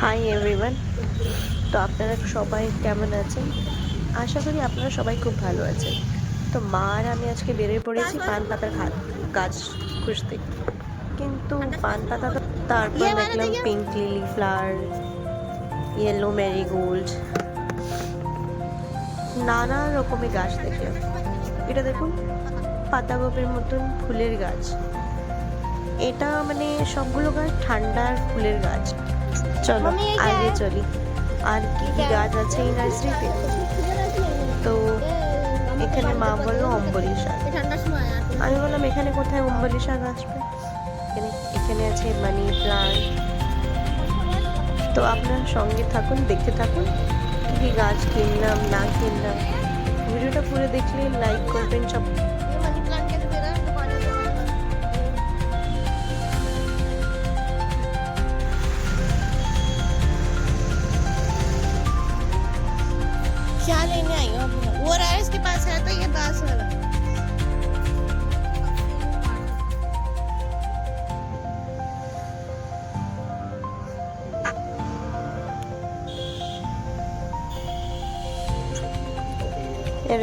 Hi everyone. তো আপনারা সবাই কেমন আছেন? আশা করি আপনারা সবাই খুব ভালো আছেন। তো মা আর আমি আজকে বেরিয়ে পড়েছি পান পাতার গাছ খুঁজতে, কিন্তু পান পাতা তারপর দেখলাম pink lily flower, yellow marigold, নানা রকমের গাছ দেখলাম। এটা দেখুন, পাতাগোপের মতন ফুলের গাছ। এটা মানে সবগুলো গাছ ঠান্ডার ফুলের গাছ। চলো আগে চলি, আর কি কি গাছ আছে এই নার্সারিতে। তো এখানে মা বললো অম্বলি শাক। আমি বললাম এখানে কোথায় অম্বলি শাক আসবে, এখানে আছে মানি প্লান্ট। তো আপনার সঙ্গে থাকুন, দেখতে থাকুন কি কি গাছ কিনলাম না কিনলাম। ভিডিওটা পুরো দেখলে লাইক করবেন সব। क्या लेने आई हो अपना? वो रहा इसके पास है तो ये पास वाला।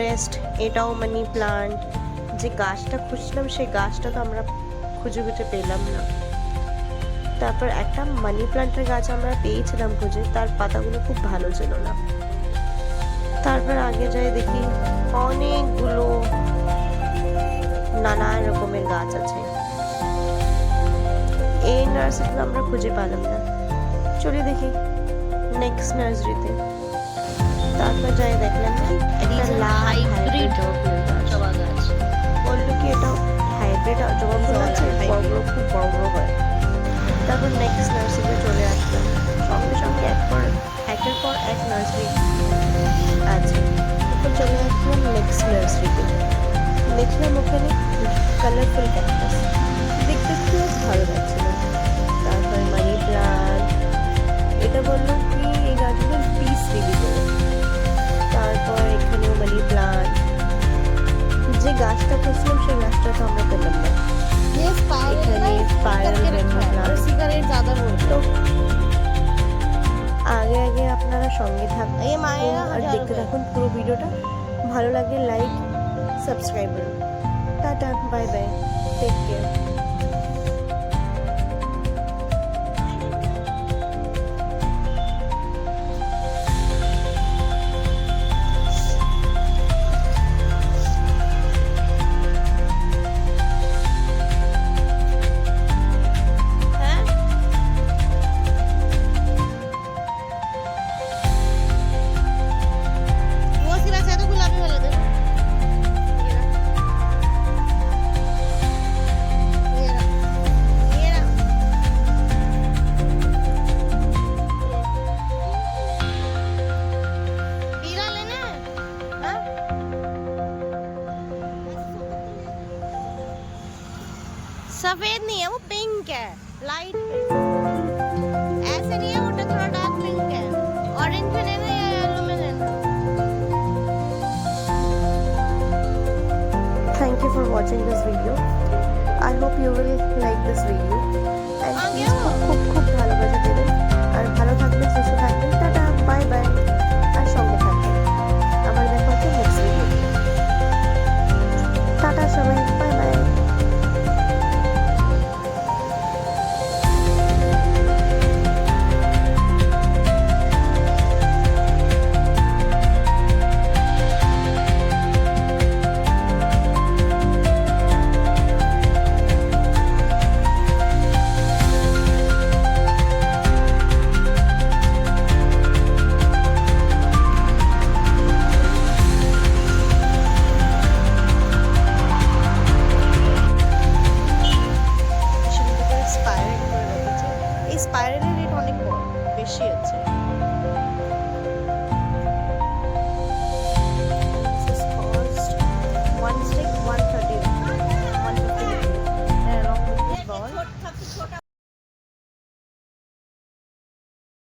রেস্ট, এটাও মানি প্লান্ট। যে গাছটা খুঁজছিলাম সেই গাছটা তো আমরা খুঁজে খুঁজে পেলাম না। তারপর একটা মানি প্লান্টের গাছ আমরা পেয়েছিলাম খুঁজে, তার পাতাগুলো খুব ভালো ছিল না। তারপর আগে যাই দেখি অনেকগুলো নানা রকমের গাছ আছে। এই নার্সারিতে আমরা খুঁজে পেলাম না, চলে দেখি নেক্সট নার্সারিতে। তারপর যাই দেখলাম একটা লাল হাইব্রিড জবা গাছ। বললো কি এটা হাইব্রিড জবা ফুল আছে, বড় বড়, খুব বড় বড় হয়। তারপর নেক্সট নার্সারিতে চলে আসলাম, সঙ্গে সঙ্গে একের পর এক নার্সারি আছে। তারপর চলে আসলাম নেক্সট নার্সারিতে, দেখলাম ওখানে কালারফুল ক্যাকটাস, দেখতে খুব ভালো লাগছিল। তারপর মানি প্লান্ট, এটা বললো কি এই গাছগুলো পিস বিক্রি করে। তারপর এখানেও মানি প্লান্ট। যে গাছটা খুঁজছিলাম সেই গাছটা তো আমরা পেলাম না। এখানে স্পাইরাল প্লান্ট। सिगरेट ज्यादा बोलते তো আগে আগে আপনারা সঙ্গে থাকুন আর দেখতে থাকুন পুরো ভিডিওটা। ভালো লাগলে লাইক, সাবস্ক্রাইব করুন। Tata, bye bye, take care. वो उसके पास है तो गुलाबी वाला दे। ये रहा, ये रहा। पीला लेना है? हाँ? सफेद नहीं है, वो पिंक है, लाइट पिंक। ऐसे नहीं है, वो थोड़ा डार्क पिंक है। ऑरेंज में लेना या येलो में लेना? Thank you for watching this video. I hope you will like this video.